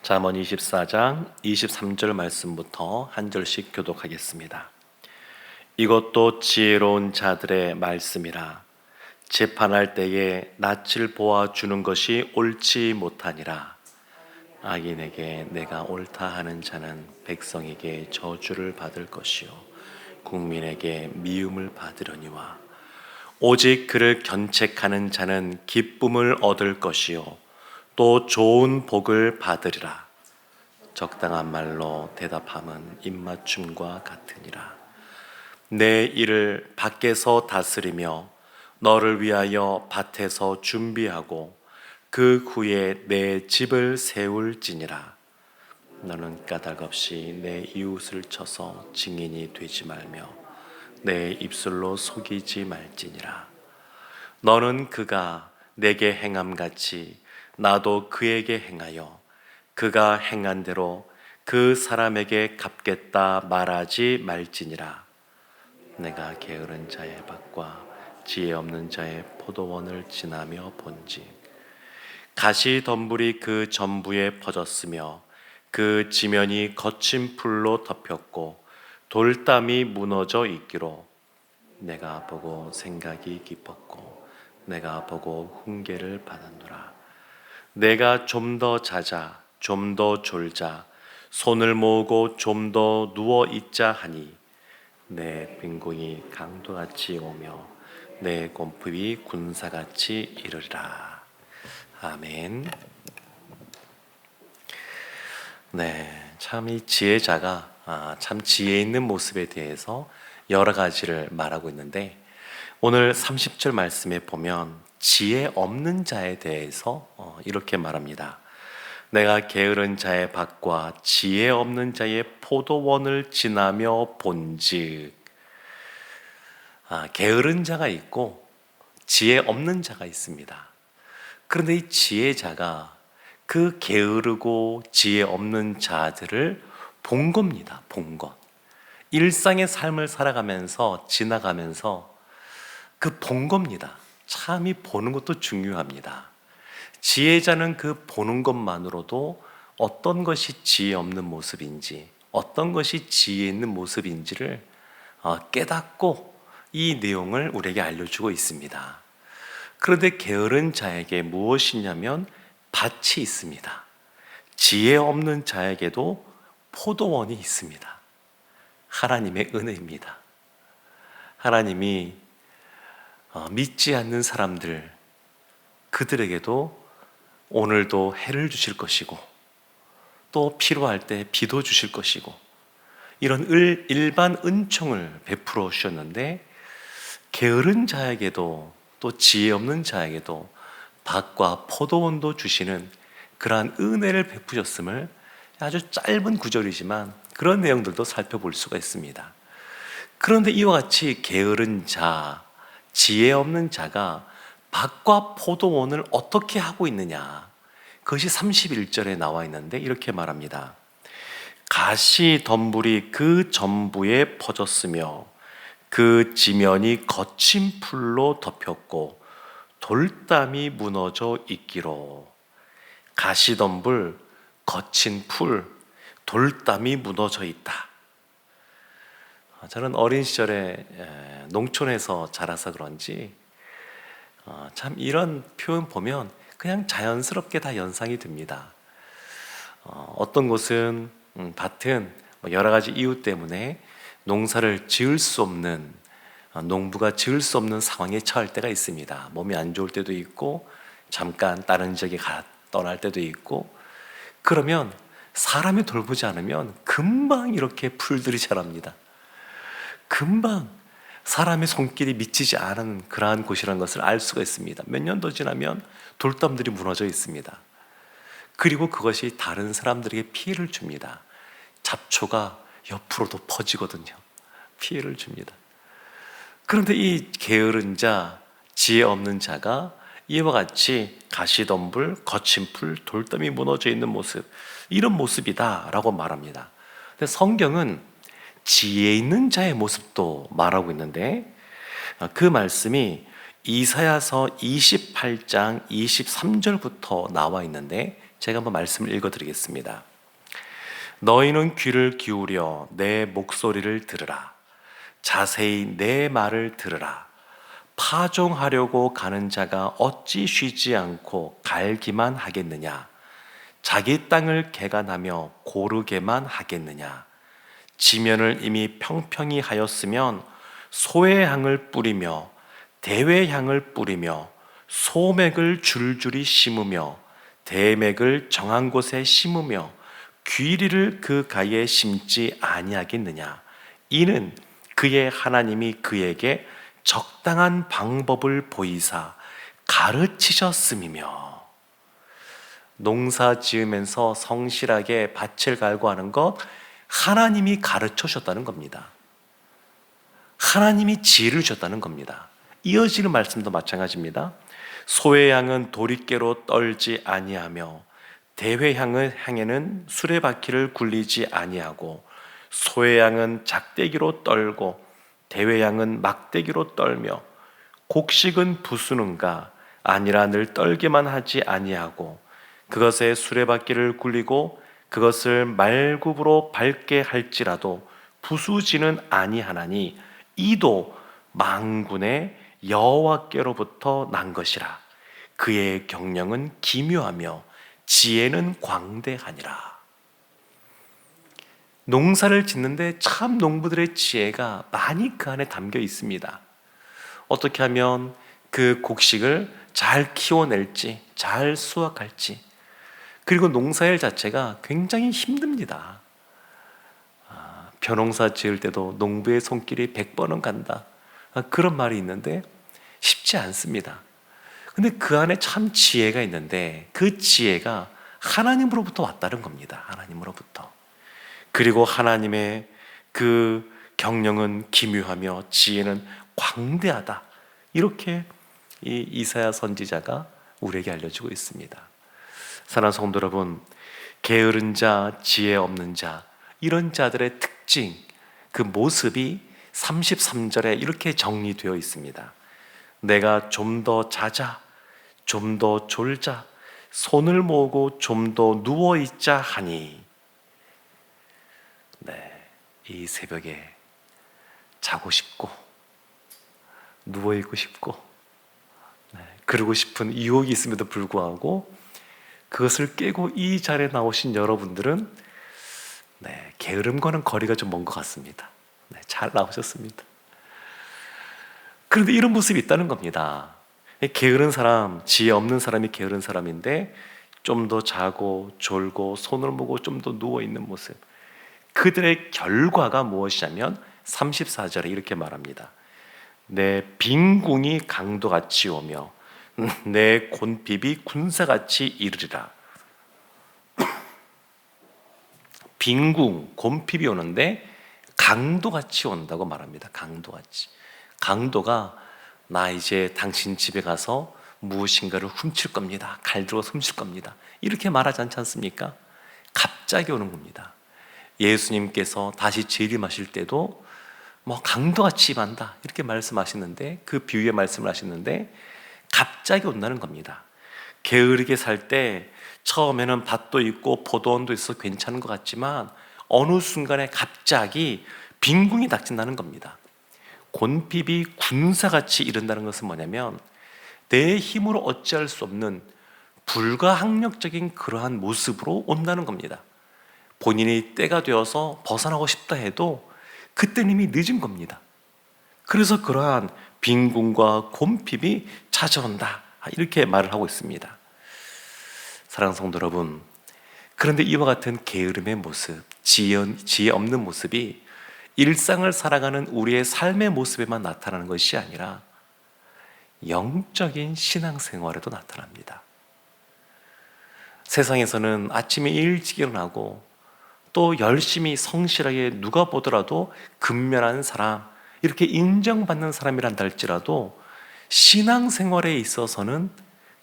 잠언 24장 23절 말씀부터 한 절씩 교독하겠습니다. 이것도 지혜로운 자들의 말씀이라. 재판할 때에 낯을 보아주는 것이 옳지 못하니라. 악인에게 내가 옳다 하는 자는 백성에게 저주를 받을 것이요 국민에게 미움을 받으려니와. 오직 그를 견책하는 자는 기쁨을 얻을 것이요 또 좋은 복을 받으리라. 적당한 말로 대답함은 입맞춤과 같으니라. 내 일을 밖에서 다스리며 너를 위하여 밭에서 준비하고 그 후에 내 집을 세울지니라. 너는 까닭 없이 내 이웃을 쳐서 증인이 되지 말며 내 입술로 속이지 말지니라. 너는 그가 내게 행함같이 나도 그에게 행하여 그가 행한 대로 그 사람에게 갚겠다 말하지 말지니라. 내가 게으른 자의 밭과 지혜 없는 자의 포도원을 지나며 본즉 가시덤불이 그 전부에 퍼졌으며 그 지면이 거친 풀로 덮였고 돌담이 무너져 있기로 내가 보고 생각이 깊었고 내가 보고 훈계를 받았노라. 내가 좀 더 자자 좀 더 졸자 손을 모으고 좀 더 누워 있자 하니 내 빈궁이 강도같이 오며 내 곰핍이 군사같이 이르리라. 아멘. 네, 참 이 지혜자가 참 지혜 있는 모습에 대해서 여러 가지를 말하고 있는데, 오늘 30절 말씀에 보면 지혜 없는 자에 대해서 이렇게 말합니다. 내가 게으른 자의 밭과 지혜 없는 자의 포도원을 지나며 본즉. 게으른 자가 있고 지혜 없는 자가 있습니다. 그런데 이 지혜자가 그 게으르고 지혜 없는 자들을 본 겁니다. 본 것. 일상의 삶을 살아가면서 지나가면서 그 본 겁니다. 참 이 보는 것도 중요합니다. 지혜자는 그 보는 것만으로도 어떤 것이 지혜 없는 모습인지, 어떤 것이 지혜 있는 모습인지를 깨닫고 이 내용을 우리에게 알려주고 있습니다. 그런데 게으른 자에게 무엇이냐면 밭이 있습니다. 지혜 없는 자에게도 포도원이 있습니다. 하나님의 은혜입니다. 하나님이 믿지 않는 사람들, 그들에게도 오늘도 해를 주실 것이고 또 필요할 때 비도 주실 것이고 이런 일반 은총을 베풀어 주셨는데, 게으른 자에게도 또 지혜 없는 자에게도 밭과 포도원도 주시는 그러한 은혜를 베푸셨음을 아주 짧은 구절이지만 그런 내용들도 살펴볼 수가 있습니다. 그런데 이와 같이 게으른 자, 지혜 없는 자가 밭과 포도원을 어떻게 하고 있느냐, 그것이 31절에 나와 있는데 이렇게 말합니다. 가시덤불이 그 전부에 퍼졌으며 그 지면이 거친 풀로 덮였고 돌담이 무너져 있기로. 가시덤불, 거친 풀, 돌담이 무너져 있다. 저는 어린 시절에 농촌에서 자라서 그런지 참 이런 표현 보면 그냥 자연스럽게 다 연상이 듭니다. 어떤 곳은 밭은 여러 가지 이유 때문에 농사를 지을 수 없는, 농부가 지을 수 없는 상황에 처할 때가 있습니다. 몸이 안 좋을 때도 있고 잠깐 다른 지역에 떠날 때도 있고, 그러면 사람이 돌보지 않으면 금방 이렇게 풀들이 자랍니다. 금방 사람의 손길이 미치지 않은 그러한 곳이라는 것을 알 수가 있습니다. 몇 년도 지나면 돌담들이 무너져 있습니다. 그리고 그것이 다른 사람들에게 피해를 줍니다. 잡초가 옆으로도 퍼지거든요. 피해를 줍니다. 그런데 이 게으른 자, 지혜 없는 자가 이와 같이 가시덤불, 거친 풀, 돌담이 무너져 있는 모습, 이런 모습이다라고 말합니다. 근데 성경은 지혜 있는 자의 모습도 말하고 있는데, 그 말씀이 이사야서 28장 23절부터 나와 있는데 제가 한번 말씀을 읽어드리겠습니다. 너희는 귀를 기울여 내 목소리를 들으라. 자세히 내 말을 들으라. 파종하려고 가는 자가 어찌 쉬지 않고 갈기만 하겠느냐? 자기 땅을 개간하며 고르게만 하겠느냐? 지면을 이미 평평히 하였으면 소외향을 뿌리며 대외향을 뿌리며 소맥을 줄줄이 심으며 대맥을 정한 곳에 심으며 귀리를 그 가에 심지 아니하겠느냐? 이는 그의 하나님이 그에게 적당한 방법을 보이사 가르치셨음이며. 농사 지으면서 성실하게 밭을 갈고 하는 것 하나님이 가르쳐 주셨다는 겁니다. 하나님이 지혜를 주셨다는 겁니다. 이어지는 말씀도 마찬가지입니다. 소외양은 도리깨로 떨지 아니하며 대회향을 향에는 수레바퀴를 굴리지 아니하고 소외양은 작대기로 떨고 대회양은 막대기로 떨며 곡식은 부수는가 아니라 늘 떨게만 하지 아니하고 그것에 수레바퀴를 굴리고 그것을 말굽으로 밟게 할지라도 부수지는 아니하나니 이도 만군의 여호와께로부터 난 것이라. 그의 경영은 기묘하며 지혜는 광대하니라. 농사를 짓는데 참 농부들의 지혜가 많이 그 안에 담겨 있습니다. 어떻게 하면 그 곡식을 잘 키워낼지, 잘 수확할지. 그리고 농사일 자체가 굉장히 힘듭니다. 벼농사 지을 때도 농부의 손길이 100번은 간다, 그런 말이 있는데 쉽지 않습니다. 근데 그 안에 참 지혜가 있는데 그 지혜가 하나님으로부터 왔다는 겁니다. 하나님으로부터. 그리고 하나님의 그 경영은 기묘하며 지혜는 광대하다, 이렇게 이 이사야 선지자가 우리에게 알려주고 있습니다. 사랑하는 성도 여러분, 게으른 자, 지혜 없는 자, 이런 자들의 특징, 그 모습이 33절에 이렇게 정리되어 있습니다. 내가 좀 더 자자, 좀 더 졸자, 손을 모으고 좀 더 누워있자 하니. 이 새벽에 자고 싶고 누워있고 싶고 그러고 싶은 유혹이 있음에도 불구하고 그것을 깨고 이 자리에 나오신 여러분들은 게으름과는 거리가 좀 먼 것 같습니다. 잘 나오셨습니다. 그런데 이런 모습이 있다는 겁니다. 게으른 사람, 지혜 없는 사람이 게으른 사람인데 좀 더 자고 졸고 손을 모고 좀 더 누워있는 모습, 그들의 결과가 무엇이냐면 34절에 이렇게 말합니다. 내 빈궁이 강도같이 오며 내 곤핍이 군사같이 이르리라. 빈궁, 곤핍이 오는데 강도같이 온다고 말합니다. 강도같이. 강도가 나 이제 당신 집에 가서 무엇인가를 훔칠 겁니다. 칼 들고 훔칠 겁니다. 이렇게 말하지 않지 않습니까? 갑자기 오는 겁니다. 예수님께서 다시 재림하실 때도 강도같이 임한다, 이렇게 말씀하시는데, 그 비유의 말씀을 하시는데 갑자기 온다는 겁니다. 게으르게 살 때 처음에는 밭도 있고 포도원도 있어서 괜찮은 것 같지만 어느 순간에 갑자기 빈궁이 닥친다는 겁니다. 곤핍이 군사같이 이른다는 것은 뭐냐면 내 힘으로 어찌할 수 없는 불가항력적인 그러한 모습으로 온다는 겁니다. 본인이 때가 되어서 벗어나고 싶다 해도 그때는 이미 늦은 겁니다. 그래서 그러한 빈궁과 곤핍이 찾아온다, 이렇게 말을 하고 있습니다. 사랑하는 성도 여러분, 그런데 이와 같은 게으름의 모습, 지혜 없는 모습이 일상을 살아가는 우리의 삶의 모습에만 나타나는 것이 아니라 영적인 신앙생활에도 나타납니다. 세상에서는 아침에 일찍 일어나고 또 열심히 성실하게 누가 보더라도 근면한 사람, 이렇게 인정받는 사람이란다 할지라도 신앙생활에 있어서는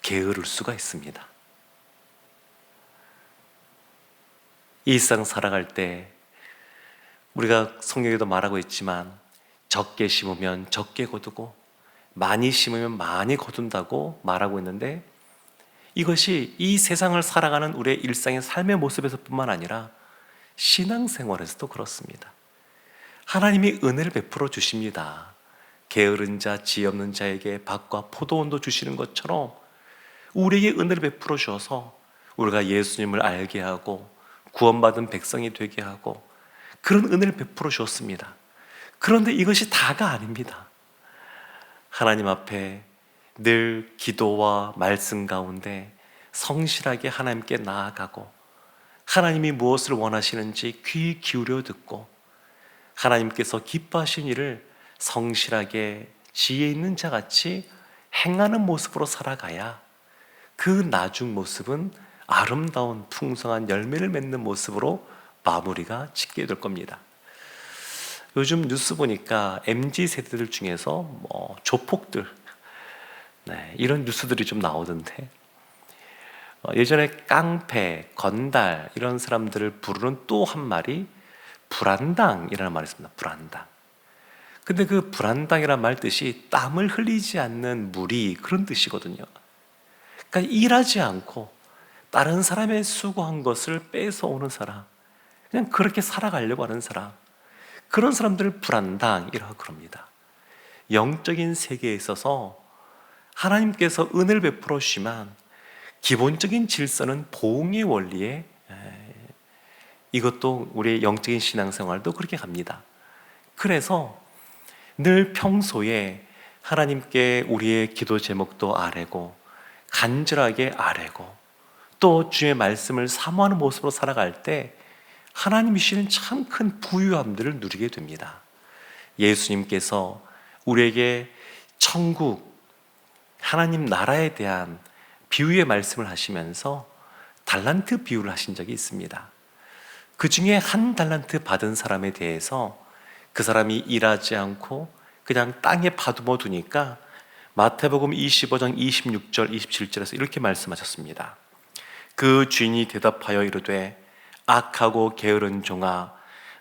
게으를 수가 있습니다. 일상 살아갈 때 우리가 성경에도 말하고 있지만 적게 심으면 적게 거두고 많이 심으면 많이 거둔다고 말하고 있는데, 이것이 이 세상을 살아가는 우리의 일상의 삶의 모습에서뿐만 아니라 신앙생활에서도 그렇습니다. 하나님이 은혜를 베풀어 주십니다. 게으른 자, 지혜 없는 자에게 밭과 포도원도 주시는 것처럼 우리에게 은혜를 베풀어 주어서 우리가 예수님을 알게 하고 구원받은 백성이 되게 하고 그런 은혜를 베풀어 주었습니다. 그런데 이것이 다가 아닙니다. 하나님 앞에 늘 기도와 말씀 가운데 성실하게 하나님께 나아가고 하나님이 무엇을 원하시는지 귀 기울여 듣고 하나님께서 기뻐하신 일을 성실하게 지혜 있는 자같이 행하는 모습으로 살아가야 그 나중 모습은 아름다운 풍성한 열매를 맺는 모습으로 마무리가 짓게 될 겁니다. 요즘 뉴스 보니까 MZ 세대들 중에서 조폭들 이런 뉴스들이 좀 나오던데 예전에 깡패, 건달 이런 사람들을 부르는 또 한 말이 불안당이라는 말이 있습니다. 불안당. 근데 그 불안당이라는 말 뜻이 땀을 흘리지 않는 무리 그런 뜻이거든요. 그러니까 일하지 않고 다른 사람의 수고한 것을 뺏어오는 사람, 그냥 그렇게 살아가려고 하는 사람, 그런 사람들을 불안당이라고 그럽니다. 영적인 세계에 있어서 하나님께서 은혜를 베풀어 주시면 기본적인 질서는 보응의 원리에 이것도 우리의 영적인 신앙생활도 그렇게 갑니다. 그래서 늘 평소에 하나님께 우리의 기도 제목도 아뢰고 간절하게 아뢰고 또 주의 말씀을 사모하는 모습으로 살아갈 때 하나님이 주시는 참 큰 부유함들을 누리게 됩니다. 예수님께서 우리에게 천국, 하나님 나라에 대한 비유의 말씀을 하시면서 달란트 비유를 하신 적이 있습니다. 그 중에 한 달란트 받은 사람에 대해서 그 사람이 일하지 않고 그냥 땅에 파두어 두니까 마태복음 25장 26절 27절에서 이렇게 말씀하셨습니다. 그 주인이 대답하여 이르되 악하고 게으른 종아,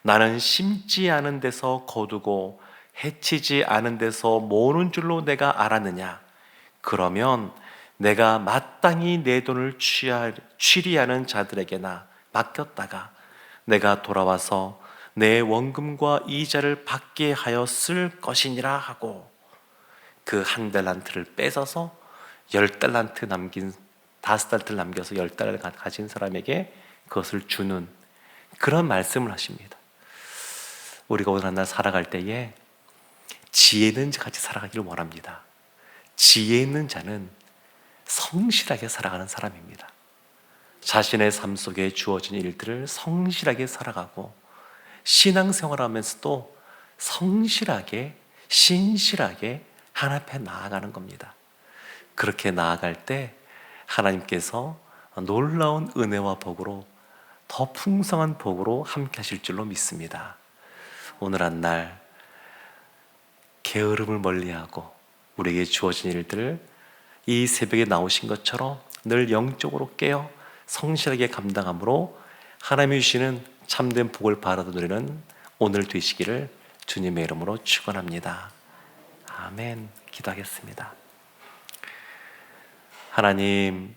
나는 심지 않은 데서 거두고 해치지 않은 데서 모으는 줄로 내가 알았느냐? 그러면 내가 마땅히 내 돈을 취리하는 자들에게나 맡겼다가 내가 돌아와서 내 원금과 이자를 받게 하였을 것이니라 하고 그 한 달란트를 뺏어서 10달란트 남긴 5달란트를 남겨서 10달을 가진 사람에게 그것을 주는 그런 말씀을 하십니다. 우리가 오늘 한 날 살아갈 때에 지혜 있는 자 같이 살아가기를 원합니다. 지혜 있는 자는 성실하게 살아가는 사람입니다. 자신의 삶 속에 주어진 일들을 성실하게 살아가고 신앙생활하면서도 성실하게 신실하게 하나님 앞에 나아가는 겁니다. 그렇게 나아갈 때 하나님께서 놀라운 은혜와 복으로 더 풍성한 복으로 함께 하실 줄로 믿습니다. 오늘 한 날 게으름을 멀리하고 우리에게 주어진 일들을 이 새벽에 나오신 것처럼 늘 영적으로 깨어 성실하게 감당함으로 하나님이 주시는 참된 복을 바라다 누리는 오늘 되시기를 주님의 이름으로 축원합니다. 아멘. 기도하겠습니다. 하나님,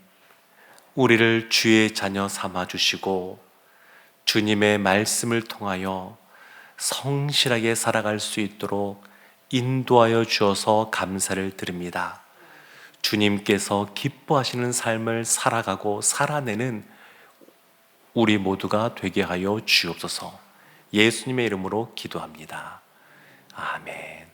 우리를 주의 자녀 삼아 주시고 주님의 말씀을 통하여 성실하게 살아갈 수 있도록 인도하여 주어서 감사를 드립니다. 주님께서 기뻐하시는 삶을 살아가고 살아내는 우리 모두가 되게 하여 주옵소서. 예수님의 이름으로 기도합니다. 아멘.